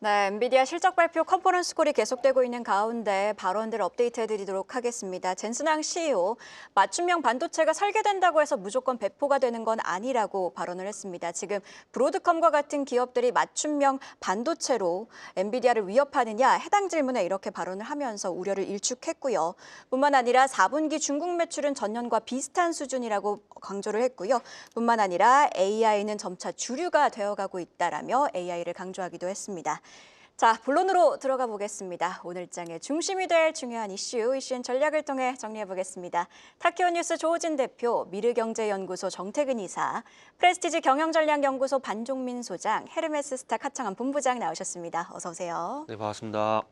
네, 엔비디아 실적 발표 컨퍼런스 콜이 계속되고 있는 가운데 발언들 업데이트해드리도록 하겠습니다. 젠슨항 CEO, 맞춤형 반도체가 설계된다고 해서 무조건 배포가 되는 건 아니라고 발언을 했습니다. 지금 브로드컴과 같은 기업들이 맞춤형 반도체로 엔비디아를 위협하느냐 해당 질문에 이렇게 발언을 하면서 우려를 일축했고요. 뿐만 아니라 4분기 중국 매출은 전년과 비슷한 수준이라고 강조를 했고요. 뿐만 아니라 AI는 점차 주류가 되어가고 있다라며 AI를 강조하기도 했습니다. 자, 본론으로 들어가 보겠습니다. 오늘 장의 중심이 될 중요한 이슈인 전략을 통해 정리해 보겠습니다. 타키오 뉴스 조호진 대표, 미르경제연구소 정태근 이사, 프레스티지 경영전략연구소 반종민 소장, 헤르메스 스탁 하창한 본부장 나오셨습니다. 어서 오세요. 네, 반갑습니다.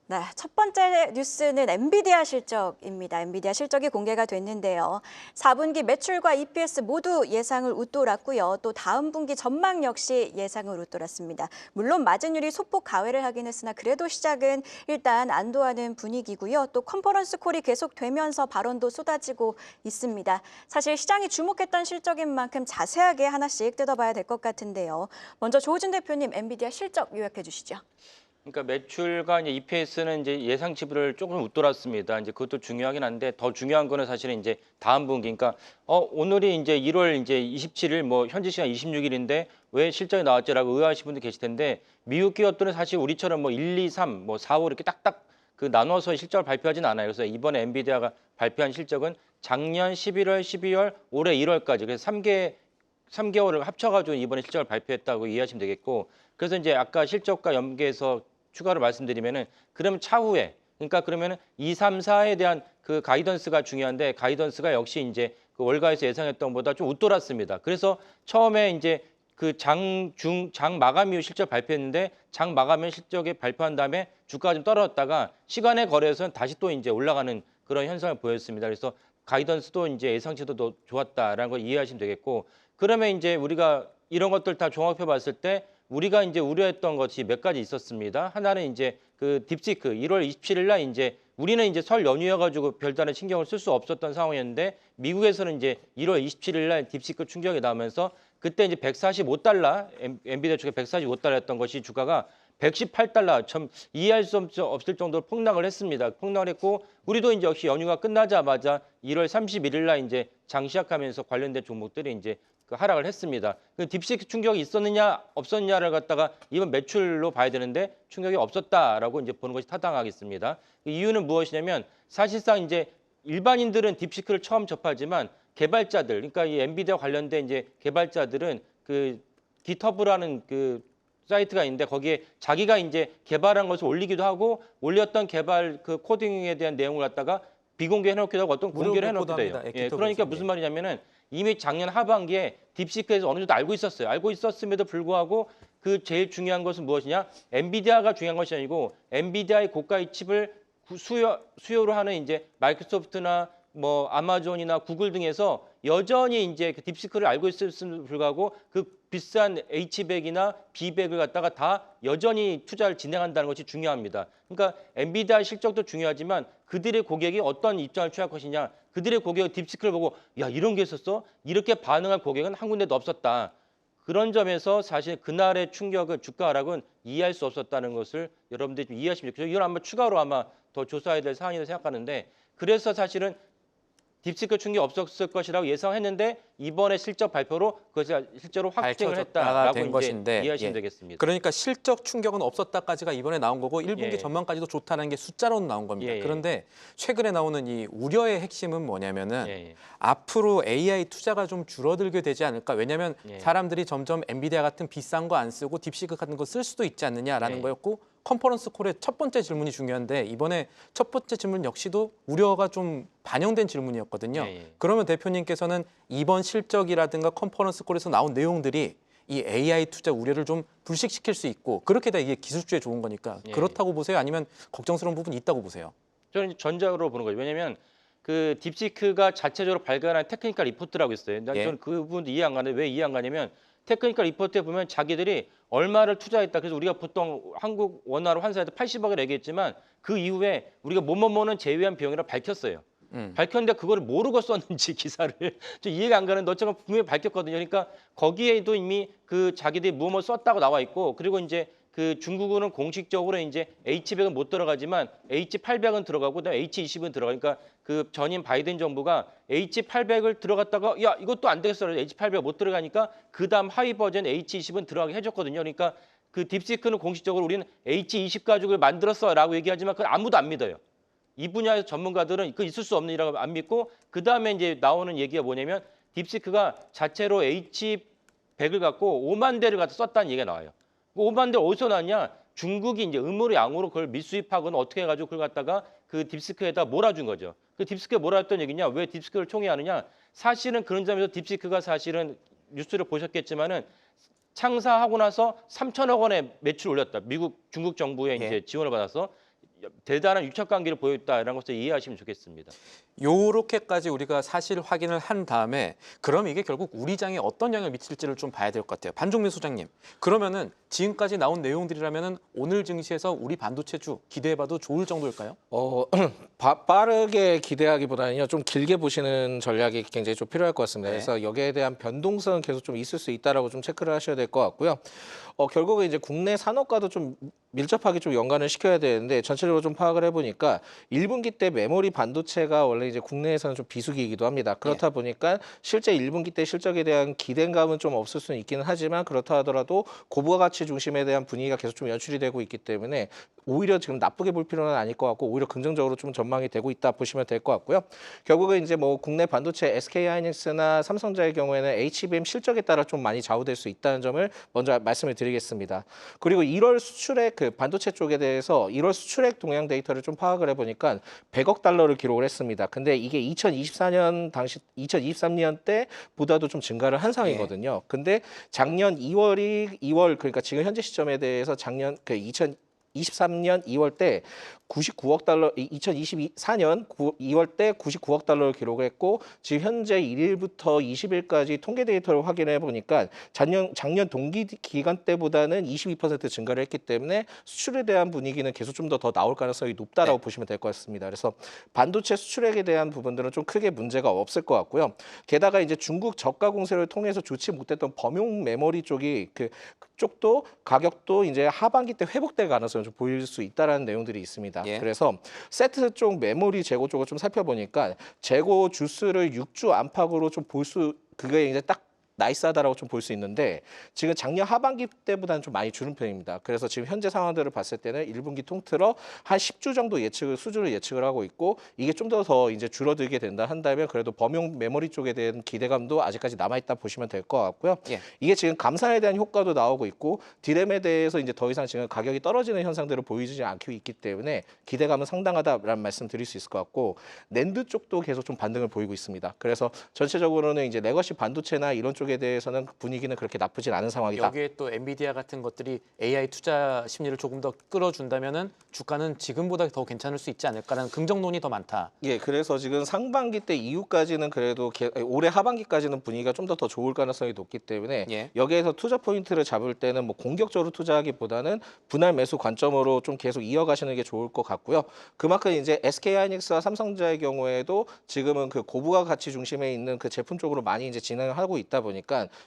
네, 첫 번째 뉴스는 엔비디아 실적입니다. 엔비디아 실적이 공개가 됐는데요. 4분기 매출과 EPS 모두 예상을 웃돌았고요. 또 다음 분기 전망 역시 예상을 웃돌았습니다. 물론 마진율이 소폭 가회를 하긴 했으나 그래도 시작은 일단 안도하는 분위기고요. 또 컨퍼런스 콜이 계속되면서 발언도 쏟아지고 있습니다. 사실 시장이 주목했던 실적인 만큼 자세하게 하나씩 뜯어봐야 될 것 같은데요. 먼저 조호준 대표님, 엔비디아 실적 요약해 주시죠. 그러니까 매출과 이제 EPS는 이제 예상치를 조금 웃돌았습니다. 이제 그것도 중요하긴 한데 더 중요한 거는 사실은 이제 다음 분기. 그러니까 오늘이 이제 1월 이제 27일 뭐 현지 시간 26일인데 왜 실적이 나왔지라고 의아하시는 분들 계실 텐데 미국 기업들은 사실 우리처럼 뭐 1, 2, 3, 뭐 4, 5 이렇게 딱딱 그 나눠서 실적을 발표하진 않아요. 그래서 이번에 엔비디아가 발표한 실적은 작년 11월, 12월, 올해 1월까지 그래서 3개월을 합쳐가지고 이번에 실적을 발표했다고 이해하시면 되겠고, 그래서 이제 아까 실적과 연계해서 추가로 말씀드리면은 그러면 차후에, 그러니까 그러면은 2, 3, 4에 대한 그 가이던스가 중요한데 가이던스가 역시 이제 그 월가에서 예상했던 것보다 좀 웃돌았습니다. 그래서 처음에 이제 그 장 마감 이후 실적 발표했는데 장 마감 이후 실적에 발표한 다음에 주가가 좀 떨어졌다가 시간의 거래에서는 다시 또 이제 올라가는 그런 현상을 보였습니다. 그래서 가이던스도 이제 예상치도 더 좋았다라는 걸 이해하시면 되겠고, 그러면 이제 우리가 이런 것들 다 종합해 봤을 때 우리가 이제 우려했던 것이 몇 가지 있었습니다. 하나는 이제 그 딥시크 1월 27일 날 이제 우리는 이제 설 연휴여 가지고 별다른 신경을 쓸 수 없었던 상황이었는데 미국에서는 이제 1월 27일 날 딥시크 충격이 나오면서 그때 이제 145달러 엔비디아 주가 145달러였던 것이 주가가 118달러, 참 이해할 수 없을 정도로 폭락을 했습니다. 폭락을 했고 우리도 이제 역시 연휴가 끝나자마자 1월 31일 날 이제 장 시작하면서 관련된 종목들이 이제 그 하락을 했습니다. 그 딥시크 충격이 있었느냐 없었느냐를 갖다가 이번 매출로 봐야 되는데 충격이 없었다라고 이제 보는 것이 타당하겠습니다. 그 이유는 무엇이냐면 사실상 이제 일반인들은 딥시크를 처음 접하지만 개발자들, 그러니까 이 엔비디아 관련된 이제 개발자들은 그 깃허브라는 그 사이트가 있는데 거기에 자기가 이제 개발한 것을 올리기도 하고 올렸던 개발 그 코딩에 대한 내용을 갖다가 비공개 해놓기도 하고 어떤 공개를 해놓기도 해요. 예, 그러니까 무슨 말이냐면은 이미 작년 하반기에 딥시크에서 어느 정도 알고 있었어요. 알고 있었음에도 불구하고 그 제일 중요한 것은 무엇이냐? 엔비디아가 중요한 것이 아니고 엔비디아의 고가의 칩을 수요로 하는 이제 마이크로소프트나 뭐 아마존이나 구글 등에서 여전히 이제 그 딥시크를 알고 있었음에도 불구하고 그 비싼 H백이나 B백을 갖다가 다 여전히 투자를 진행한다는 것이 중요합니다. 그러니까 엔비디아 실적도 중요하지만 그들의 고객이 어떤 입장을 취할 것이냐, 그들의 고객이 딥시크를 보고 야 이런 게 있었어? 이렇게 반응할 고객은 한 군데도 없었다. 그런 점에서 사실 그날의 충격은 주가 하락은 이해할 수 없었다는 것을 여러분들이 좀 이해하시면 좋겠죠. 이건 아마 추가로 아마 더 조사해야 될 사안이라고 생각하는데, 그래서 사실은 딥시크 충격이 없었을 것이라고 예상했는데 이번에 실적 발표로 그것이 실제로 확증을 했다라고 된 이제 것인데, 이해하시면 되겠습니다. 그러니까 실적 충격은 없었다까지가 이번에 나온 거고 1분기 예. 전망까지도 좋다는 게 숫자로는 나온 겁니다. 예. 그런데 최근에 나오는 이 우려의 핵심은 뭐냐면은 예. 앞으로 AI 투자가 좀 줄어들게 되지 않을까. 왜냐하면 예. 사람들이 점점 엔비디아 같은 비싼 거 안 쓰고 딥시크 같은 거 쓸 수도 있지 않느냐라는 예. 거였고, 컨퍼런스 콜의 첫 번째 질문이 중요한데 이번에 첫 번째 질문 역시도 우려가 좀 반영된 질문이었거든요. 예. 그러면 대표님께서는 이번 실적이라든가 컨퍼런스 콜에서 나온 내용들이 이 AI 투자 우려를 좀 불식시킬 수 있고 그렇게 다 이게 기술주에 좋은 거니까 예. 그렇다고 보세요? 아니면 걱정스러운 부분이 있다고 보세요? 저는 전작으로 보는 거죠. 왜냐하면 그 딥시크가 자체적으로 발간한 테크니컬 리포트라고 있어요. 예. 저는 그 부분도 이해 안 가는데 왜 이해 안 가냐면 테크니컬 리포트에 보면 자기들이 얼마를 투자했다. 그래서 우리가 보통 한국 원화로 환산할 때 80억을 얘기했지만 그 이후에 우리가 뭐뭐뭐는 제외한 비용이라 밝혔어요. 밝혔는데 그거를 모르고 썼는지 기사를 좀 이해가 안 가는데 어쨌든 분명히 밝혔거든요. 그러니까 거기에도 이미 그 자기들이 뭐뭐 썼다고 나와 있고, 그리고 이제 그 중국은 공식적으로 이제 H100은 못 들어가지만 H800은 들어가고 그다음에 H20은 들어가니까 그 전임 바이든 정부가 H800을 들어갔다가 야 이것도 안 되겠어. H800 못 들어가니까 그다음 하위 버전 H20은 들어가게 해줬거든요. 그러니까 그 딥시크는 공식적으로 우리는 H20 가죽을 만들었어라고 얘기하지만 그걸 아무도 안 믿어요. 이 분야의 전문가들은 그 있을 수 없는 일이라고 안 믿고 그 다음에 이제 나오는 얘기가 뭐냐면 딥시크가 자체로 H100을 갖고 5만 대를 갖다 썼다는 얘기가 나와요. 5만 대 어디서 나왔냐? 중국이 이제 음으로 양으로 그걸 미수입하거나 어떻게 해가지고 그걸 갖다가 그 딥시크에다 몰아준 거죠. 그 딥시크에 몰아줬던 얘기냐? 왜 딥시크를 총애하느냐? 사실은 그런 점에서 딥시크가 사실은 뉴스를 보셨겠지만은 창사하고 나서 3천억 원의 매출 올렸다. 미국, 중국 정부의 이제 예. 지원을 받아서 대단한 유착 관계를 보였다라는 것을 이해하시면 좋겠습니다. 요렇게까지 우리가 사실 확인을 한 다음에 그럼 이게 결국 우리 장에 어떤 영향을 미칠지를 좀 봐야 될 것 같아요. 반종민 소장님. 그러면은 지금까지 나온 내용들이라면은 오늘 증시에서 우리 반도체주 기대해봐도 좋을 정도일까요? 빠르게 기대하기보다는요, 좀 길게 보시는 전략이 굉장히 좀 필요할 것 같습니다. 네. 그래서 여기에 대한 변동성은 계속 좀 있을 수 있다라고 좀 체크를 하셔야 될 것 같고요. 결국에 이제 국내 산업과도 좀 밀접하게 좀 연관을 시켜야 되는데 전체적으로 좀 파악을 해보니까 1분기 때 메모리 반도체가 원래 이제 국내에서는 좀 비수기이기도 합니다. 그렇다 보니까 실제 1분기 때 실적에 대한 기대감은 좀 없을 수는 있기는 하지만 그렇다 하더라도 고부가 가치 중심에 대한 분위기가 계속 좀 연출이 되고 있기 때문에 오히려 지금 나쁘게 볼 필요는 아닐 것 같고 오히려 긍정적으로 좀 전망이 되고 있다 보시면 될 것 같고요. 결국은 이제 뭐 국내 반도체 SK하이닉스나 삼성자의 경우에는 HBM 실적에 따라 좀 많이 좌우될 수 있다는 점을 먼저 말씀을 드리겠습니다. 그리고 1월 수출액 그 반도체 쪽에 대해서 1월 수출액 동향 데이터를 좀 파악을 해보니까 100억 달러를 기록을 했습니다. 근데 이게 2024년 당시 2023년 때보다도 좀 증가를 한 상이거든요. 근데 작년 2월 그러니까 지금 현재 시점에 대해서 작년 그 2023년 2월 때 99억 달러, 2024년 2월 때 99억 달러를 기록했고 지금 현재 1일부터 20일까지 통계 데이터를 확인해 보니까 작년 동기 기간 때보다는 22% 증가를 했기 때문에 수출에 대한 분위기는 계속 좀 더 나올 가능성이 높다라고 보시면 될 것 같습니다. 그래서 반도체 수출액에 대한 부분들은 좀 크게 문제가 없을 것 같고요. 게다가 이제 중국 저가 공세를 통해서 좋지 못했던 범용 메모리 쪽이 그쪽도 가격도 이제 하반기 때 회복될 가능성을 좀 보일 수 있다라는 내용들이 있습니다. 예. 그래서 세트 쪽 메모리 재고 쪽을 좀 살펴보니까 재고 주수를 6주 안팎으로 좀 그게 이제 딱 나이스하다라고 좀 볼 수 있는데 지금 작년 하반기 때보다는 좀 많이 줄은 편입니다. 그래서 지금 현재 상황들을 봤을 때는 1분기 통틀어 한 10주 정도 수주를 예측을 하고 있고 이게 좀 더 이제 줄어들게 된다 한다면 그래도 범용 메모리 쪽에 대한 기대감도 아직까지 남아있다 보시면 될 것 같고요. 예. 이게 지금 감산에 대한 효과도 나오고 있고 디램에 대해서 이제 더 이상 지금 가격이 떨어지는 현상들을 보이지 않고 있기 때문에 기대감은 상당하다라는 말씀 드릴 수 있을 것 같고 낸드 쪽도 계속 좀 반등을 보이고 있습니다. 그래서 전체적으로는 이제 레거시 반도체나 이런 쪽에 대해서는 분위기는 그렇게 나쁘진 않은 상황이다. 여기에 또 엔비디아 같은 것들이 AI 투자 심리를 조금 더 끌어준다면은 주가는 지금보다 더 괜찮을 수 있지 않을까라는 긍정론이 더 많다. 예, 그래서 지금 상반기 때 이후까지는 그래도 올해 하반기까지는 분위기가 좀 더 좋을 가능성이 높기 때문에 예. 여기에서 투자 포인트를 잡을 때는 뭐 공격적으로 투자하기보다는 분할 매수 관점으로 좀 계속 이어가시는 게 좋을 것 같고요. 그만큼 이제 SK하이닉스와 삼성자의 경우에도 지금은 그 고부가 가치 중심에 있는 그 제품 쪽으로 많이 이제 진행을 하고 있다 보니까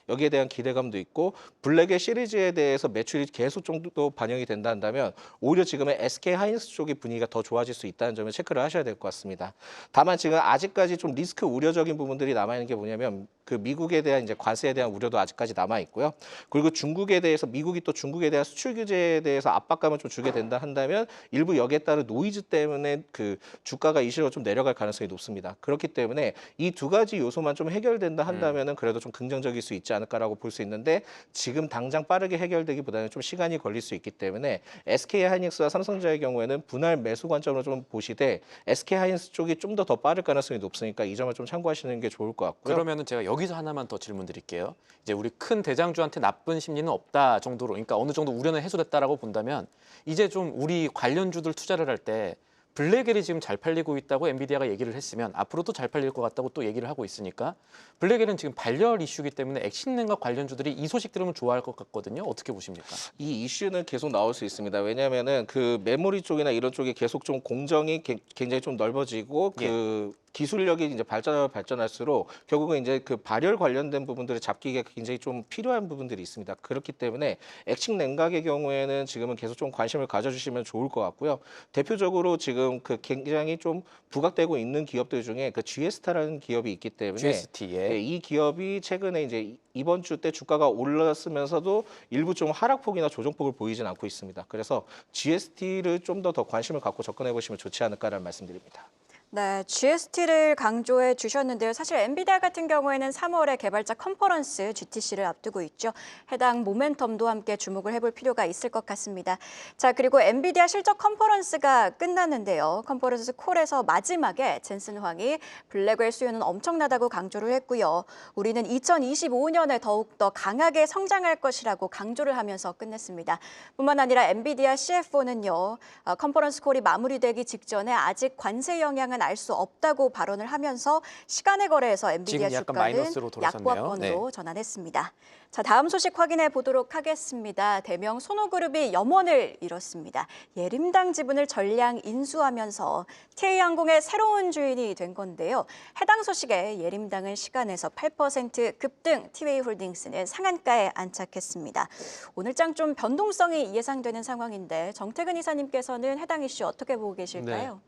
여기에 대한 기대감도 있고 블랙의 시리즈에 대해서 매출이 계속 정도 반영이 된다 한다면 오히려 지금의 SK하이닉스 쪽의 분위기가 더 좋아질 수 있다는 점을 체크를 하셔야 될 것 같습니다. 다만 지금 아직까지 좀 리스크 우려적인 부분들이 남아 있는 게 뭐냐면 그 미국에 대한 이제 관세에 대한 우려도 아직까지 남아 있고요. 그리고 중국에 대해서 미국이 또 중국에 대한 수출 규제에 대해서 압박감을 좀 주게 된다 한다면 일부 여기에 따른 노이즈 때문에 그 주가가 이시로 좀 내려갈 가능성이 높습니다. 그렇기 때문에 이 두 가지 요소만 좀 해결된다 한다면은 그래도 좀 긍정적일 수 있지 않을까라고 볼 수 있는데 지금 당장 빠르게 해결되기보다는 좀 시간이 걸릴 수 있기 때문에 SK하이닉스와 삼성자의 경우에는 분할 매수 관점으로 좀 보시되 SK하이닉스 쪽이 좀 더 빠를 가능성이 높으니까 이 점을 좀 참고하시는 게 좋을 것 같고요. 그러면은 제가 여기서 하나만 더 질문 드릴게요. 이제 우리 큰 대장주한테 나쁜 심리는 없다 정도로, 그러니까 어느 정도 우려는 해소됐다라고 본다면 이제 좀 우리 관련주들 투자를 할 때 블랙엘이 지금 잘 팔리고 있다고 엔비디아가 얘기를 했으면 앞으로도 잘 팔릴 것 같다고 또 얘기를 하고 있으니까 블랙엘은 지금 발열 이슈이기 때문에 액신냉각 관련주들이 이 소식 들으면 좋아할 것 같거든요. 어떻게 보십니까? 이 이슈는 계속 나올 수 있습니다. 왜냐하면은 그 메모리 쪽이나 이런 쪽에 계속 좀 공정이 굉장히 좀 넓어지고 그 기술력이 이제 발전할수록 결국은 이제 그 발열 관련된 부분들을 잡기가 굉장히 좀 필요한 부분들이 있습니다. 그렇기 때문에 액식 냉각의 경우에는 지금은 계속 좀 관심을 가져주시면 좋을 것 같고요. 대표적으로 지금 그 굉장히 좀 부각되고 있는 기업들 중에 그 GS타라는 기업이 있기 때문에 GST에 네, 이 기업이 최근에 이제 이번 주 때 주가가 올랐으면서도 일부 좀 하락폭이나 조정폭을 보이진 않고 있습니다. 그래서 GST를 좀 더 관심을 갖고 접근해 보시면 좋지 않을까라는 말씀드립니다. 네, GST를 강조해 주셨는데요. 사실 엔비디아 같은 경우에는 3월에 개발자 컨퍼런스 GTC를 앞두고 있죠. 해당 모멘텀도 함께 주목을 해볼 필요가 있을 것 같습니다. 자, 그리고 엔비디아 실적 컨퍼런스가 끝났는데요. 컨퍼런스 콜에서 마지막에 젠슨 황이 블랙웰 수요는 엄청나다고 강조를 했고요. 우리는 2025년에 더욱더 강하게 성장할 것이라고 강조를 하면서 끝냈습니다. 뿐만 아니라 엔비디아 CFO는요. 컨퍼런스 콜이 마무리되기 직전에 아직 관세 영향은 알 수 없다고 발언을 하면서 시간의 거래에서 엔비디아 지금 약간 주가는 마이너스로 돌아섰네요. 약보합권으로 전환했습니다. 자, 다음 소식 확인해 보도록 하겠습니다. 대명 소노그룹이 염원을 이뤘습니다. 예림당 지분을 전량 인수하면서 TA항공의 새로운 주인이 된 건데요. 해당 소식에 예림당은 시간에서 8% 급등, 티웨이홀딩스는 상한가에 안착했습니다. 오늘장 좀 변동성이 예상되는 상황인데 정태근 이사님께서는 해당 이슈 어떻게 보고 계실까요?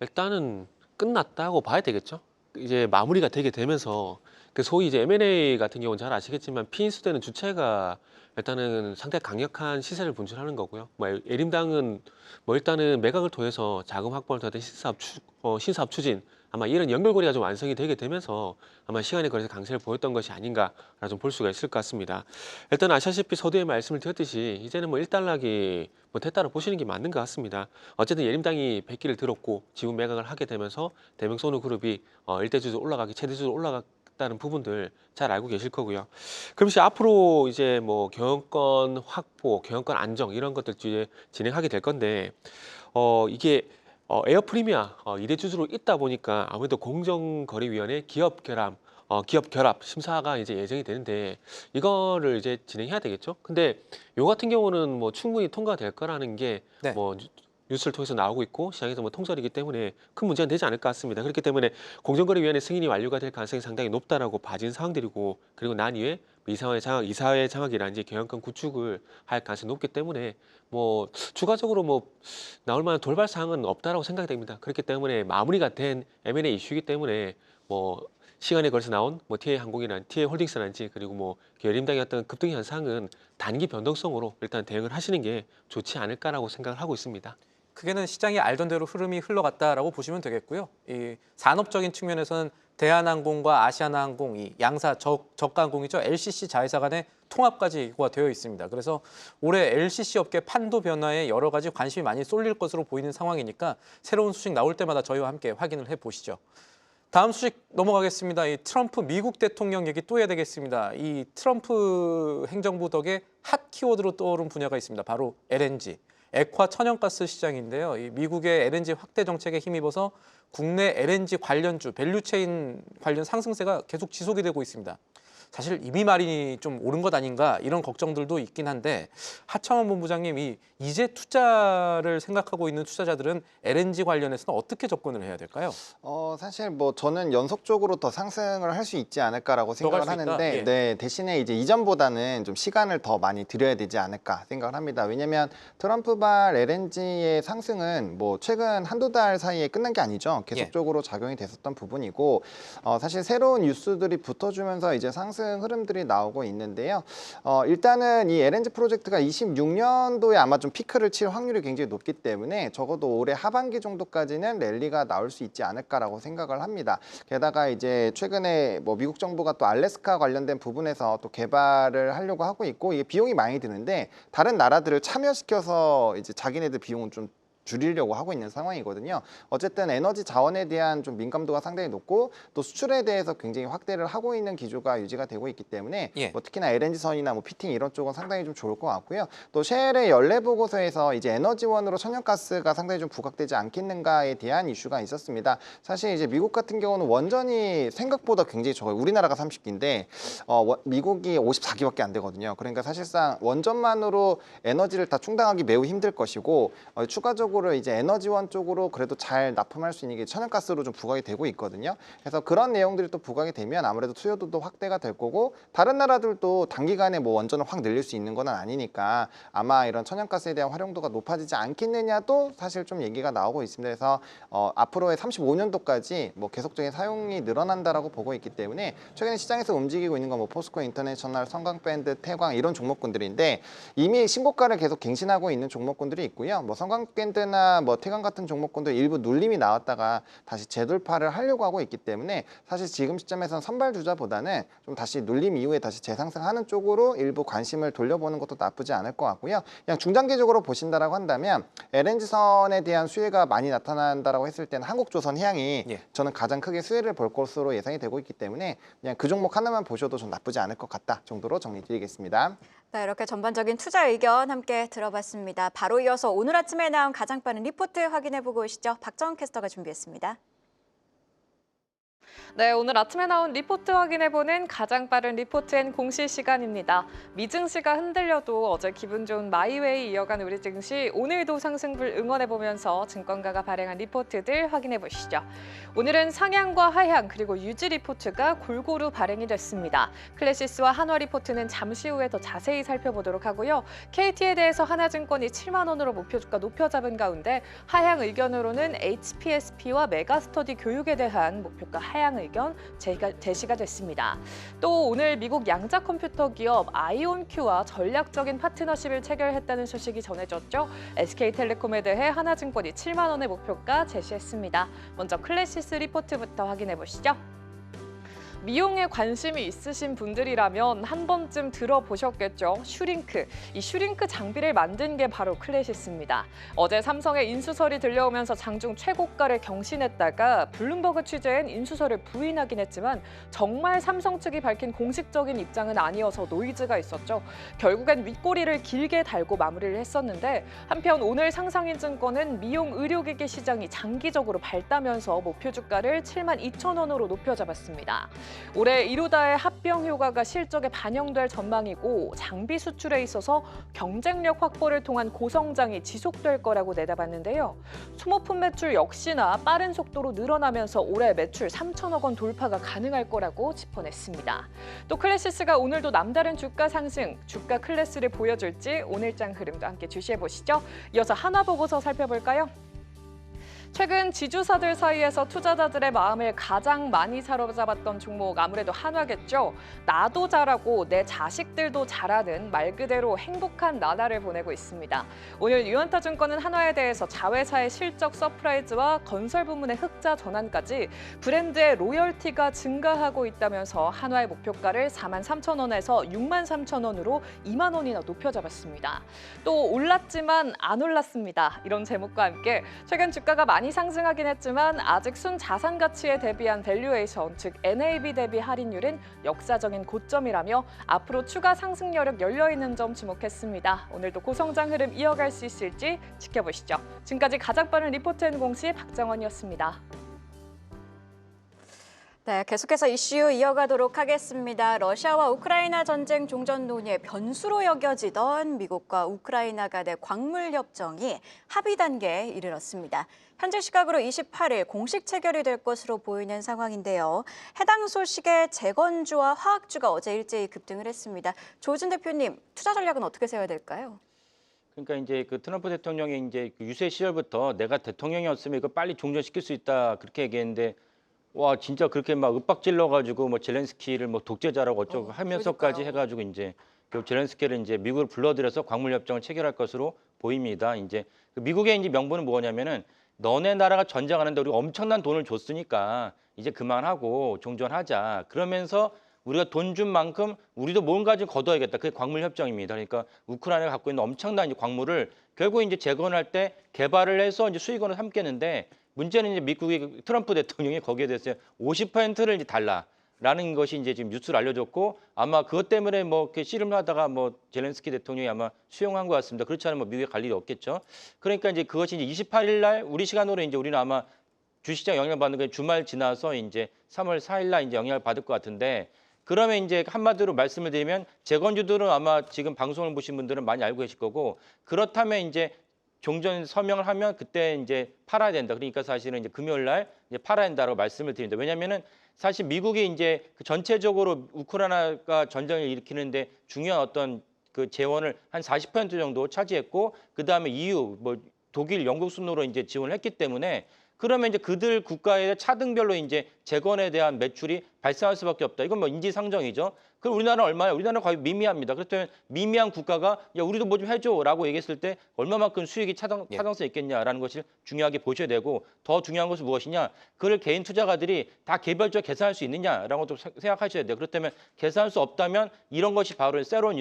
일단은 끝났다고 봐야 되겠죠. 이제 마무리가 되게 되면서 그 소위 이제 M&A 같은 경우는 잘 아시겠지만 피인수되는 주체가 일단은 상당히 강력한 시세를 분출하는 거고요. 예림당은 일단은 매각을 통해서 자금 확보를 통한 신사업 추진 아마 이런 연결고리가 좀 완성이 되게 되면서 아마 시간에 걸려서 강세를 보였던 것이 아닌가 좀 볼 수가 있을 것 같습니다. 일단 아시다시피 서두에 말씀을 드렸듯이 이제는 1달러기 됐다고 보시는 게 맞는 것 같습니다. 어쨌든 예림당이 100기를 들었고 지분 매각을 하게 되면서 대명소노그룹이 일대주주 올라가기 최대주주 올라갔다는 부분들 잘 알고 계실 거고요. 그러면서 앞으로 이제 경영권 확보, 경영권 안정 이런 것들 뒤에 진행하게 될 건데 이게 에어 프리미아 2대 주주로 있다 보니까 아무래도 공정거래위원회 기업 결합 심사가 이제 예정이 되는데 이거를 이제 진행해야 되겠죠. 근데 요 같은 경우는 충분히 통과될 거라는 게 네. 뉴스를 통해서 나오고 있고 시장에서 통설이기 때문에 큰 문제는 되지 않을 것 같습니다. 그렇기 때문에 공정거래위원회 승인이 완료가 될 가능성이 상당히 높다라고 봐진 상황들이고 그리고 난 이후에 이사회 장악이라든지 경영권 구축을 할 가능성이 높기 때문에 추가적으로 나올 만한 돌발 사항은 없다라고 생각이 됩니다. 그렇기 때문에 마무리가 된 M&A 이슈이기 때문에 시간에 걸쳐서 나온 TA홀딩스라든지 그리고 예림당의 어떤 급등 현상은 단기 변동성으로 일단 대응을 하시는 게 좋지 않을까라고 생각을 하고 있습니다. 크게는 시장이 알던 대로 흐름이 흘러갔다라고 보시면 되겠고요. 이 산업적인 측면에서는 대한항공과 아시아나항공 이 양사 저가항공이죠. LCC 자회사 간의 통합까지 예고가 되어 있습니다. 그래서 올해 LCC 업계 판도 변화에 여러 가지 관심이 많이 쏠릴 것으로 보이는 상황이니까 새로운 소식 나올 때마다 저희와 함께 확인을 해보시죠. 다음 소식 넘어가겠습니다. 이 트럼프 미국 대통령 얘기 또 해야 되겠습니다. 이 트럼프 행정부 덕에 핫 키워드로 떠오른 분야가 있습니다. 바로 LNG. 액화 천연가스 시장인데요. 이 미국의 LNG 확대 정책에 힘입어서 국내 LNG 관련주, 밸류체인 관련 상승세가 계속 지속이 되고 있습니다. 사실 이미 말이 좀 오른 것 아닌가 이런 걱정들도 있긴 한데 하창원 본부장님 이제 투자를 생각하고 있는 투자자들은 LNG 관련해서는 어떻게 접근을 해야 될까요? 사실 저는 연속적으로 더 상승을 할 수 있지 않을까라고 생각을 하는데 예. 네, 대신에 이제 이전보다는 좀 시간을 더 많이 들여야 되지 않을까 생각을 합니다. 왜냐면 트럼프발 LNG의 상승은 최근 한두 달 사이에 끝난 게 아니죠. 계속적으로 작용이 됐었던 부분이고 사실 새로운 뉴스들이 붙어주면서 이제 상승 흐름들이 나오고 있는데요. 일단은 이 LNG 프로젝트가 26년도에 아마 좀 피크를 칠 확률이 굉장히 높기 때문에 적어도 올해 하반기 정도까지는 랠리가 나올 수 있지 않을까라고 생각을 합니다. 게다가 이제 최근에 미국 정부가 또 알래스카 관련된 부분에서 또 개발을 하려고 하고 있고 이게 비용이 많이 드는데 다른 나라들을 참여시켜서 이제 자기네들 비용은 좀 줄이려고 하고 있는 상황이거든요. 어쨌든 에너지 자원에 대한 좀 민감도가 상당히 높고 또 수출에 대해서 굉장히 확대를 하고 있는 기조가 유지가 되고 있기 때문에 예. 특히나 LNG선이나 피팅 이런 쪽은 상당히 좀 좋을 것 같고요. 또 쉘의 연례 보고서에서 이제 에너지원으로 천연가스가 상당히 좀 부각되지 않겠는가에 대한 이슈가 있었습니다. 사실 이제 미국 같은 경우는 원전이 생각보다 굉장히 적어요. 우리나라가 30기인데 미국이 54기밖에 안 되거든요. 그러니까 사실상 원전만으로 에너지를 다 충당하기 매우 힘들 것이고 추가적으로 전체적으로 이제 에너지원 쪽으로 그래도 잘 납품할 수 있는 게 천연가스로 좀 부각이 되고 있거든요. 그래서 그런 내용들이 또 부각이 되면 아무래도 수요도도 확대가 될 거고 다른 나라들도 단기간에 뭐 원전을 확 늘릴 수 있는 건 아니니까 아마 이런 천연가스에 대한 활용도가 높아지지 않겠느냐도 사실 좀 얘기가 나오고 있습니다. 그래서 앞으로의 35년도까지 뭐 계속적인 사용이 늘어난다라고 보고 있기 때문에 최근에 시장에서 움직이고 있는 건 뭐 포스코 인터내셔널, 성광밴드, 태광 이런 종목군들인데 이미 신고가를 계속 갱신하고 있는 종목군들이 있고요. 뭐 성광밴드나 뭐 태광 같은 종목군들 일부 눌림이 나왔다가 다시 재돌파를 하려고 하고 있기 때문에 사실 지금 시점에서는 선발 주자보다는 좀 다시 눌림 이후에 다시 재상승하는 쪽으로 일부 관심을 돌려보는 것도 나쁘지 않을 것 같고요. 그냥 중장기적으로 보신다라고 한다면 LNG선에 대한 수혜가 많이 나타난다라고 했을 때는 한국조선해양이 예. 저는 가장 크게 수혜를 볼 것으로 예상이 되고 있기 때문에 그냥 그 종목 하나만 보셔도 좀 나쁘지 않을 것 같다 정도로 정리드리겠습니다. 네, 이렇게 전반적인 투자 의견 함께 들어봤습니다. 바로 이어서 오늘 아침에 나온 가장 빠른 리포트 확인해보고 오시죠. 박정은 캐스터가 준비했습니다. 네, 오늘 아침에 나온 리포트 확인해보는 가장 빠른 리포트앤 공시 시간입니다. 미증시가 흔들려도 어제 기분 좋은 마이웨이 이어간 우리 증시, 오늘도 상승불 응원해보면서 증권가가 발행한 리포트들 확인해보시죠. 오늘은 상향과 하향 그리고 유지 리포트가 골고루 발행이 됐습니다. 클래시스와 한화 리포트는 잠시 후에 더 자세히 살펴보도록 하고요. KT에 대해서 하나증권이 7만 원으로 목표주가 높여 잡은 가운데 하향 의견으로는 HPSP와 메가스터디 교육에 대한 목표가 하향 의견 제시가 됐습니다. 또 오늘 미국 양자 컴퓨터 기업 아이온큐와 전략적인 파트너십을 체결했다는 소식이 전해졌죠. SK텔레콤에 대해 하나증권이 7만 원의 목표가 제시했습니다. 먼저 클래시스 리포트부터 확인해 보시죠. 미용에 관심이 있으신 분들이라면 한 번쯤 들어보셨겠죠. 슈링크. 이 슈링크 장비를 만든 게 바로 클래시스입니다. 어제 삼성의 인수설이 들려오면서 장중 최고가를 경신했다가 블룸버그 취재엔 인수설을 부인하긴 했지만 정말 삼성 측이 밝힌 공식적인 입장은 아니어서 노이즈가 있었죠. 결국엔 윗꼬리를 길게 달고 마무리를 했었는데 한편 오늘 상상인증권은 미용 의료기기 시장이 장기적으로 밝다면서 목표 주가를 7만 2천 원으로 높여 잡았습니다. 올해 이루다의 합병 효과가 실적에 반영될 전망이고 장비 수출에 있어서 경쟁력 확보를 통한 고성장이 지속될 거라고 내다봤는데요. 소모품 매출 역시나 빠른 속도로 늘어나면서 올해 매출 3천억 원 돌파가 가능할 거라고 짚어냈습니다. 또 클래시스가 오늘도 남다른 주가 상승, 주가 클래스를 보여줄지 오늘장 흐름도 함께 주시해보시죠. 이어서 하나보고서 살펴볼까요? 최근 지주사들 사이에서 투자자들의 마음을 가장 많이 사로잡았던 종목 아무래도 한화겠죠. 나도 잘하고 내 자식들도 잘하는 말 그대로 행복한 나날을 보내고 있습니다. 오늘 유한타증권은 한화에 대해서 자회사의 실적 서프라이즈와 건설 부문의 흑자 전환까지 브랜드의 로열티가 증가하고 있다면서 한화의 목표가를 4만 3천 원에서 6만 3천 원으로 2만 원이나 높여 잡았습니다. 또 올랐지만 안 올랐습니다. 이런 제목과 함께 최근 주가가 많이 상승하긴 했지만 아직 순자산 가치에 대비한 밸류에이션, 즉 NAV 대비 할인율은 역사적인 고점이라며 앞으로 추가 상승 여력 열려있는 점 주목했습니다. 오늘도 고성장 흐름 이어갈 수 있을지 지켜보시죠. 지금까지 가장 빠른 리포트앤공시 박정원이었습니다. 네, 계속해서 이슈 이어가도록 하겠습니다. 러시아와 우크라이나 전쟁 종전 논의의 변수로 여겨지던 미국과 우크라이나 간의 광물 협정이 합의 단계에 이르렀습니다. 현재 시각으로 28일 공식 체결이 될 것으로 보이는 상황인데요. 해당 소식에 재건주와 화학주가 어제 일제히 급등을 했습니다. 조진 대표님, 투자 전략은 어떻게 세워야 될까요? 그러니까 이제 그 트럼프 대통령이 이제 그 유세 시절부터 내가 대통령이었으면 이거 빨리 종전시킬 수 있다 그렇게 얘기했는데 와 진짜 그렇게 막 윽박질러 가지고 뭐 젤렌스키를 뭐 독재자라고 어쩌고 하면서까지 그러니까요. 해가지고 이제 결국 젤렌스키를 이제 미국을 불러들여서 광물 협정을 체결할 것으로 보입니다. 이제 미국의 이제 명분은 뭐냐면은 너네 나라가 전쟁하는데 우리가 엄청난 돈을 줬으니까 이제 그만하고 종전하자. 그러면서 우리가 돈 준 만큼 우리도 뭔가 좀 거둬야겠다. 그게 광물 협정입니다. 그러니까 우크라이나가 갖고 있는 엄청난 이제 광물을 결국 이제 재건할 때 개발을 해서 이제 수익원을 삼겠는데 문제는 이제 미국의 트럼프 대통령이 거기에 대해서 50%를 이제 달라라는 것이 이제 지금 뉴스를 알려줬고 아마 그것 때문에 뭐 이렇게 씨름을 하다가 뭐 젤렌스키 대통령이 아마 수용한 것 같습니다. 그렇지 않으면 뭐 미국에 갈 일이 없겠죠. 그러니까 이제 그것이 이제 28일 날 우리 시간으로 이제 우리는 아마 주시장 영향을 받는 게 주말 지나서 이제 3월 4일 날 이제 영향을 받을 것 같은데 그러면 이제 한마디로 말씀을 드리면 재건주들은 아마 지금 방송을 보신 분들은 많이 알고 계실 거고 그렇다면 이제 종전 서명을 하면 그때 이제 팔아야 된다. 그러니까 사실은 이제 금요일 날 이제 팔아야 된다고 말씀을 드립니다. 왜냐면은 사실 미국이 이제 그 전체적으로 우크라이나가 전쟁을 일으키는데 중요한 어떤 그 재원을 한 40% 정도 차지했고 그다음에 EU 뭐 독일, 영국 순으로 이제 지원을 했기 때문에 그러면 이제 그들 국가의 차등별로 이제 재건에 대한 매출이 발생할 수밖에 없다. 이건 뭐 인지상정이죠. 그럼 우리나라는 얼마예요? 우리나라는 거의 미미합니다. 그렇다면 미미한 국가가 야 우리도 뭐 좀 해줘라고 얘기했을 때 얼마만큼 수익이 타당성 있겠냐라는 것을 중요하게 보셔야 되고 더 중요한 것은 무엇이냐? 그걸 개인 투자가들이 다 개별적으로 계산할 수 있느냐라는 것도 생각하셔야 돼요. 그렇다면 계산할 수 없다면 이런 것이 바로 새로운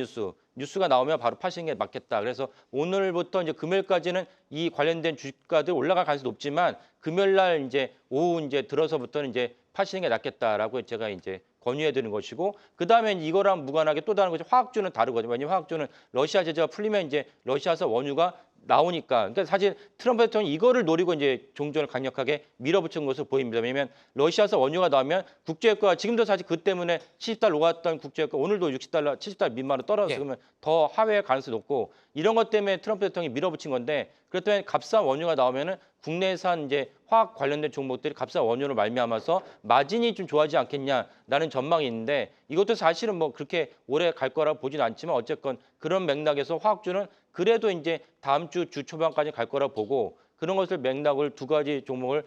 뉴스가 나오면 바로 파시는 게 맞겠다. 그래서 오늘부터 이제 금요일까지는 이 관련된 주가들 올라갈 가능성이 높지만 금요일 날 이제 오후 이제 들어서부터는 이제 파시는 게 낫겠다라고 제가 이제 권유해 드리는 것이고 그다음에 이거랑 무관하게 또 다른 것이 화학주는 다르거든요. 왜냐하면 화학주는 러시아 제재가 풀리면 이제 러시아에서 원유가 나오니까 그러니까 사실 트럼프 대통령이 이거를 노리고 이제 종전을 강력하게 밀어붙인 것으로 보입니다. 왜냐하면 러시아에서 원유가 나오면 국제유가가 지금도 사실 그 때문에 70달러 오갔던 국제유가 오늘도 60달러, 70달러 미만으로 떨어져서 그러면 더 하회할 가능성이 높고 이런 것 때문에 트럼프 대통령이 밀어붙인 건데 그렇다면 값싼 원유가 나오면은 국내산 이제 화학 관련된 종목들이 값싼 원유로 말미암아서 마진이 좀 좋아지지 않겠냐라는 전망이 있는데 이것도 사실은 뭐 그렇게 오래 갈 거라고 보지는 않지만 어쨌건 그런 맥락에서 화학주는 그래도 이제 다음 주 초반까지 갈 거라고 보고 그런 것을 맥락을 두 가지 종목을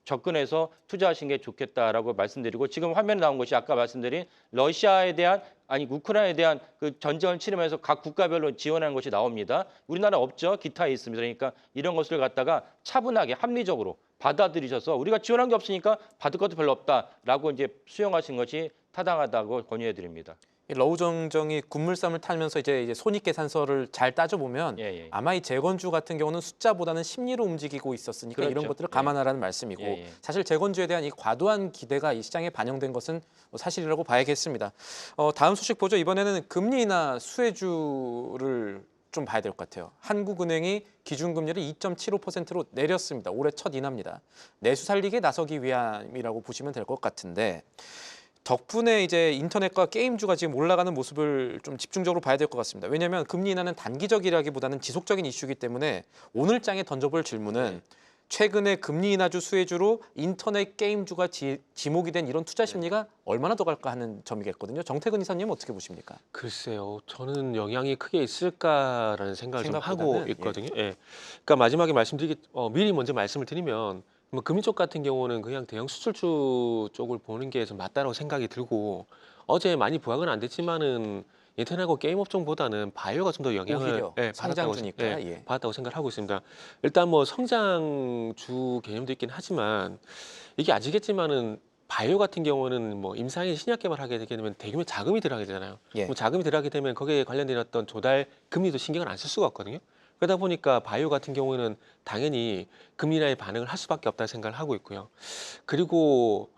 접근해서 투자하시는 게 좋겠다라고 말씀드리고 지금 화면에 나온 것이 아까 말씀드린 러시아에 대한 우크라이나에 대한 그 전쟁을 치르면서 각 국가별로 지원하는 것이 나옵니다. 우리나라 없죠. 기타에 있습니다. 그러니까 이런 것을 갖다가 차분하게 합리적으로 받아들이셔서 우리가 지원한 게 없으니까 받을 것도 별로 없다라고 이제 수용하신 것이 타당하다고 권유해 드립니다. 러우정정이 군물쌈을 타면서 이제 손익계산서를 잘 따져보면 예. 아마 이 재건주 같은 경우는 숫자보다는 심리로 움직이고 있었으니까 그렇죠. 이런 것들을 감안하라는 말씀이고 예. 사실 재건주에 대한 이 과도한 기대가 이 시장에 반영된 것은 사실이라고 봐야겠습니다. 다음 소식 보죠. 이번에는 금리 인하 수혜주를 좀 봐야 될 것 같아요. 한국은행이 기준금리를 2.75%로 내렸습니다. 올해 첫 인하입니다. 내수 살리기에 나서기 위함이라고 보시면 될 것 같은데 덕분에 이제 인터넷과 게임주가 지금 올라가는 모습을 좀 집중적으로 봐야 될 것 같습니다. 왜냐하면 금리 인하는 단기적이라기보다는 지속적인 이슈이기 때문에 오늘 장에 던져볼 질문은 최근에 금리 인하주 수혜주로 인터넷 게임주가 지목이 된 이런 투자 심리가 얼마나 더 갈까 하는 점이겠거든요. 정태근 이사님 어떻게 보십니까? 글쎄요, 저는 영향이 크게 있을까라는 생각을 좀 하고 생각보다는, 있거든요. 예. 그러니까 마지막에 미리 먼저 말씀을 드리면 뭐 금리 쪽 같은 경우는 그냥 대형 수출주 쪽을 보는 게 좀 맞다라고 생각이 들고 어제 많이 부각은 안 됐지만은 인터넷하고 게임 업종보다는 바이오가 좀 더 영향을 오히려 성장주니까 받았다고 생각을 하고 있습니다. 일단 뭐 성장주 개념도 있긴 하지만 이게 아시겠지만은 바이오 같은 경우는 뭐 임상의 신약 개발하게 되게 되면 대규모 자금이 들어가게 되잖아요. 뭐 자금이 들어가게 되면 거기에 관련된 어떤 조달 금리도 신경을 안 쓸 수가 없거든요. 그러다 보니까 바이오 같은 경우에는 당연히 금리 인하에 반응을 할 수밖에 없다는 생각을 하고 있고요. 그리고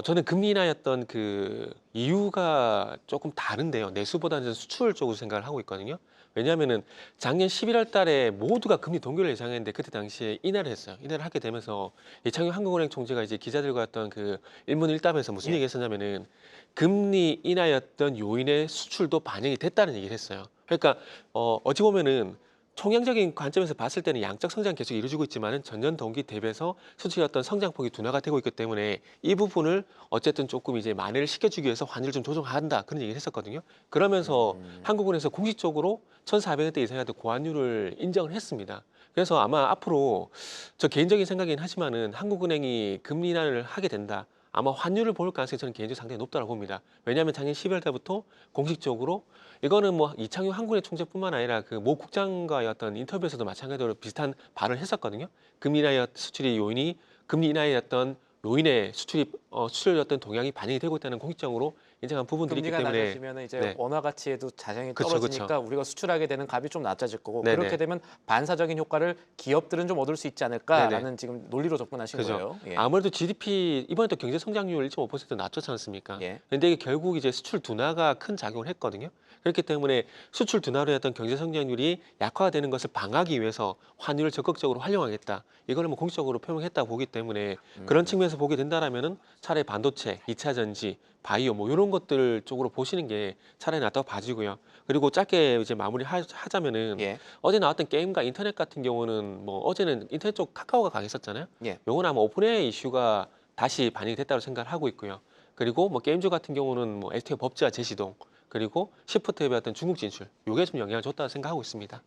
저는 금리 인하였던 그 이유가 조금 다른데요. 내수보다는 수출 쪽으로 생각을 하고 있거든요. 왜냐하면은 작년 11월 달에 모두가 금리 동결을 예상했는데 그때 당시에 인하를 했어요. 인하를 하게 되면서 이창용 한국은행 총재가 이제 기자들과 했던 그 일문일답에서 무슨 얘기했었냐면은 금리 인하였던 요인의 수출도 반영이 됐다는 얘기를 했어요. 그러니까 어찌 보면은 총량적인 관점에서 봤을 때는 양적 성장 계속 이루어지고 있지만은 전년 동기 대비해서 수출의 어떤 성장폭이 둔화가 되고 있기 때문에 이 부분을 어쨌든 조금 이제 만회를 시켜주기 위해서 환율을 좀 조정한다 그런 얘기를 했었거든요. 그러면서 한국은행에서 공식적으로 1,400원대 이상의 고환율을 인정을 했습니다. 그래서 아마 앞으로 저 개인적인 생각이긴 하지만은 한국은행이 금리 인하를 하게 된다. 아마 환율을 볼 가능성이 저는 개인적으로 상당히 높다고 봅니다. 왜냐하면 작년 12월 달부터 공식적으로 이거는 뭐 이창용 한국은행 총재뿐만 아니라 그 모 국장과의 어떤 인터뷰에서도 마찬가지로 비슷한 발언을 했었거든요. 금리 인하 수출이 요인이 금리 인하였던 요인의 수출이었던 동향이 반영이 되고 있다는 공식적으로 인정한 부분들이 있기 때문에 낮아지면 이제 원화 가치에도 자장이 그쵸, 떨어지니까 우리가 수출하게 되는 값이 좀 낮아질 거고 네네. 그렇게 되면 반사적인 효과를 기업들은 좀 얻을 수 있지 않을까라는 지금 논리로 접근하신 그죠. 거예요. 예. 아무래도 GDP 이번에도 경제 성장률 1.5% 낮췄지 않습니까? 예. 근데 이게 결국 이제 수출 둔화가 큰 작용을 했거든요. 그렇기 때문에 수출 둔화로 했던 경제 성장률이 약화가 되는 것을 방어하기 위해서 환율을 적극적으로 활용하겠다. 이거는 뭐 공식적으로 표명했다고 보기 때문에 그런 측면에서 보게 된다라면은 차라리 반도체, 2차 전지, 바이오 뭐 이런 것들 쪽으로 보시는 게 차라리 낫다고 봐지고요. 그리고 짧게 이제 마무리하자면은 예. 어제 나왔던 게임과 인터넷 같은 경우는 뭐 어제는 인터넷 쪽 카카오가 강했었잖아요. 예. 요건 아마 오픈AI 이슈가 다시 반영이 됐다고 생각을 하고 있고요. 그리고 뭐 게임주 같은 경우는 뭐 STO 법제화 재시동 그리고 시프트에 배웠던 중국 진출 요게 좀 영향을 줬다고 생각하고 있습니다.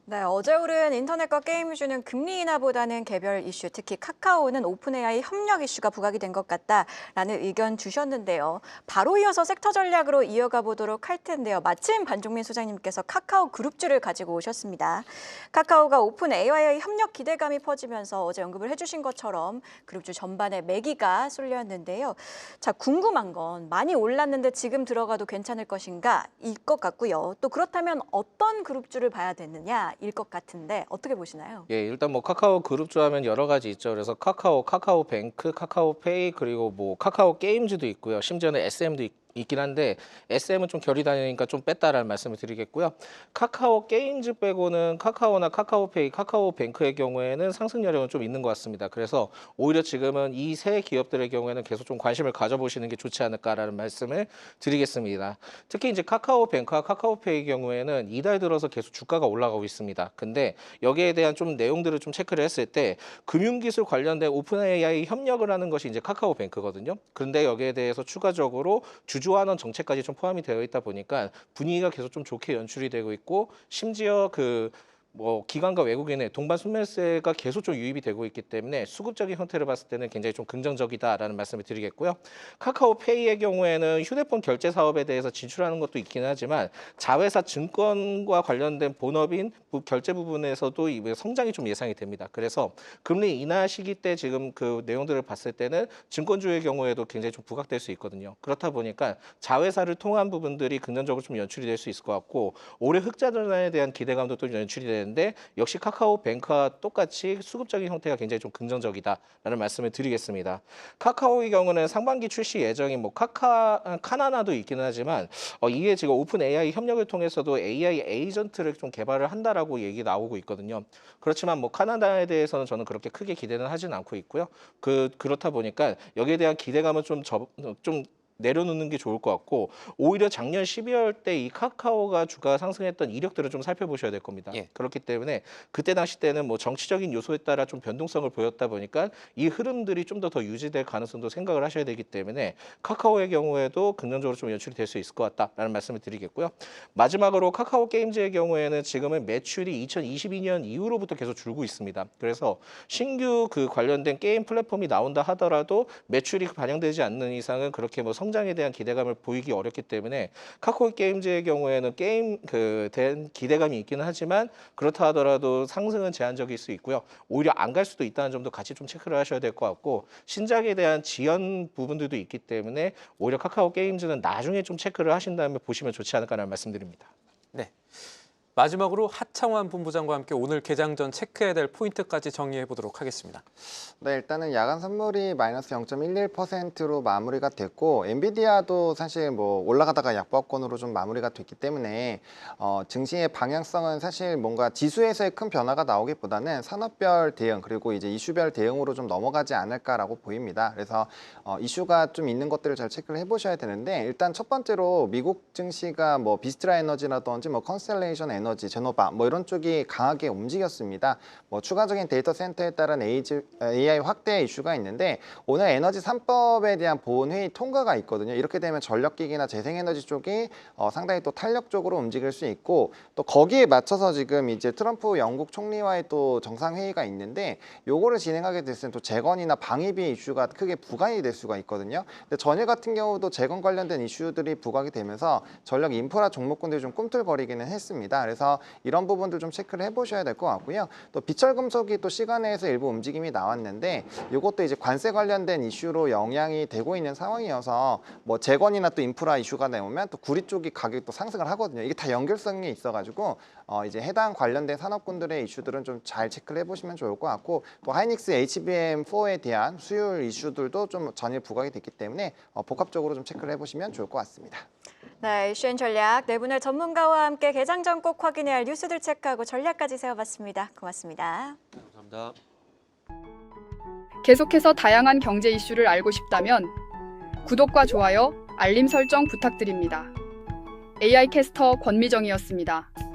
네, 어제 오른 인터넷과 게임 이슈는 금리 인하보다는 개별 이슈, 특히 카카오는 오픈AI 협력 이슈가 부각이 된 것 같다라는 의견 주셨는데요. 바로 이어서 섹터 전략으로 이어가 보도록 할 텐데요. 마침 반종민 소장님께서 카카오 그룹주를 가지고 오셨습니다. 카카오가 오픈AI와의 협력 기대감이 퍼지면서 어제 언급을 해주신 것처럼 그룹주 전반에 매기가 쏠렸는데요. 자, 궁금한 건 많이 올랐는데 지금 들어가도 괜찮을 것인가? 일 것 같고요. 또 그렇다면 어떤 그룹주를 봐야 되느냐? 일 것 같은데 어떻게 보시나요? 예, 일단 뭐 카카오 그룹주 하면 여러 가지 있죠. 그래서 카카오, 카카오뱅크, 카카오페이 그리고 뭐 카카오 게임즈도 있고요. 심지어는 SM도 있긴 한데 SM은 좀 결이 다니니까 좀 뺐다라는 말씀을 드리겠고요. 카카오 게임즈 빼고는 카카오나 카카오페이, 카카오뱅크의 경우에는 상승 여력은 좀 있는 것 같습니다. 그래서 오히려 지금은 이 세 기업들의 경우에는 계속 좀 관심을 가져보시는 게 좋지 않을까라는 말씀을 드리겠습니다. 특히 이제 카카오뱅크와 카카오페이의 경우에는 이달 들어서 계속 주가가 올라가고 있습니다. 근데 여기에 대한 좀 내용들을 좀 체크를 했을 때 금융기술 관련된 오픈AI 협력을 하는 것이 이제 카카오뱅크거든요. 그런데 여기에 대해서 추가적으로 주주환원 정책까지 좀 포함이 되어 있다 보니까 분위기가 계속 좀 좋게 연출이 되고 있고 심지어 뭐 기관과 외국인의 동반 순매수세가 계속 좀 유입이 되고 있기 때문에 수급적인 형태를 봤을 때는 굉장히 좀 긍정적이다라는 말씀을 드리겠고요. 카카오페이의 경우에는 휴대폰 결제 사업에 대해서 진출하는 것도 있긴 하지만 자회사 증권과 관련된 본업인 결제 부분에서도 성장이 좀 예상이 됩니다. 그래서 금리 인하 시기 때 지금 그 내용들을 봤을 때는 증권주의 경우에도 굉장히 좀 부각될 수 있거든요. 그렇다 보니까 자회사를 통한 부분들이 긍정적으로 좀 연출이 될 수 있을 것 같고 올해 흑자 전환에 대한 기대감도 또 연출이 되는데 역시 카카오뱅크와 똑같이 수급적인 형태가 굉장히 좀 긍정적이다라는 말씀을 드리겠습니다. 카카오의 경우는 상반기 출시 예정인 뭐 카나나도 있기는 하지만 이게 지금 오픈 AI 협력을 통해서도 AI 에이전트를 좀 개발을 한다라고 얘기 나오고 있거든요. 그렇지만 뭐 카나다에 대해서는 저는 그렇게 크게 기대는 하진 않고 있고요. 그렇다 보니까 여기에 대한 기대감은 좀 내려놓는 게 좋을 것 같고 오히려 작년 12월 때 이 카카오가 주가 상승했던 이력들을 좀 살펴보셔야 될 겁니다. 예. 그렇기 때문에 그때 당시 때는 뭐 정치적인 요소에 따라 좀 변동성을 보였다 보니까 이 흐름들이 좀 더 유지될 가능성도 생각을 하셔야 되기 때문에 카카오의 경우에도 긍정적으로 좀 연출이 될 수 있을 것 같다라는 말씀을 드리겠고요. 마지막으로 카카오 게임즈의 경우에는 지금은 매출이 2022년 이후로부터 계속 줄고 있습니다. 그래서 신규 관련된 게임 플랫폼이 나온다 하더라도 매출이 반영되지 않는 이상은 그렇게 뭐 성장에 대한 기대감을 보이기 어렵기 때문에 카카오 게임즈의 경우에는 대한 기대감이 있기는 하지만 그렇다 하더라도 상승은 제한적일 수 있고요. 오히려 안 갈 수도 있다는 점도 같이 좀 체크를 하셔야 될 것 같고 신작에 대한 지연 부분들도 있기 때문에 오히려 카카오 게임즈는 나중에 좀 체크를 하신 다음에 보시면 좋지 않을까라는 말씀드립니다. 네. 마지막으로 하창환 본부장과 함께 오늘 개장 전 체크해야 될 포인트까지 정리해 보도록 하겠습니다. 네, 일단은 야간 선물이 마이너스 0.11%로 마무리가 됐고 엔비디아도 사실 뭐 올라가다가 약보합권으로 좀 마무리가 됐기 때문에 증시의 방향성은 사실 뭔가 지수에서의 큰 변화가 나오기보다는 산업별 대응 그리고 이제 이슈별 대응으로 좀 넘어가지 않을까라고 보입니다. 그래서 이슈가 좀 있는 것들을 잘 체크를 해보셔야 되는데 일단 첫 번째로 미국 증시가 뭐 비스트라 에너지라든지 뭐 컨스텔레이션 에너지, 제노바 뭐 이런 쪽이 강하게 움직였습니다. 뭐 추가적인 데이터 센터에 따른 AI 확대 이슈가 있는데 오늘 에너지 3법에 대한 보훈회의 통과가 있거든요. 이렇게 되면 전력기기나 재생에너지 쪽이 상당히 또 탄력적으로 움직일 수 있고 또 거기에 맞춰서 지금 이제 트럼프 영국 총리와의 또 정상회의가 있는데 요거를 진행하게 됐을 때 또 재건이나 방위비 이슈가 크게 부각이 될 수가 있거든요. 근데 전일 같은 경우도 재건 관련된 이슈들이 부각이 되면서 전력 인프라 종목군들이 좀 꿈틀거리기는 했습니다. 그래서 이런 부분들 좀 체크를 해보셔야 될 것 같고요. 또 비철금속이 또 시간에서 일부 움직임이 나왔는데 이것도 이제 관세 관련된 이슈로 영향이 되고 있는 상황이어서 뭐 재건이나 또 인프라 이슈가 나오면 또 구리 쪽이 가격이 또 상승을 하거든요. 이게 다 연결성이 있어가지고 이제 해당 관련된 산업군들의 이슈들은 좀 잘 체크를 해보시면 좋을 것 같고 또 하이닉스 HBM4에 대한 수율 이슈들도 좀 전일 부각이 됐기 때문에 복합적으로 좀 체크를 해보시면 좋을 것 같습니다. 네, 이슈앤 전략 네 분의 전문가와 함께 개장 전 꼭 확인해야 할 뉴스들 체크하고 전략까지 세워봤습니다. 고맙습니다. 감사합니다. 계속해서 다양한 경제 이슈를 알고 싶다면 구독과 좋아요, 알림 설정 부탁드립니다. AI 캐스터 권미정이었습니다.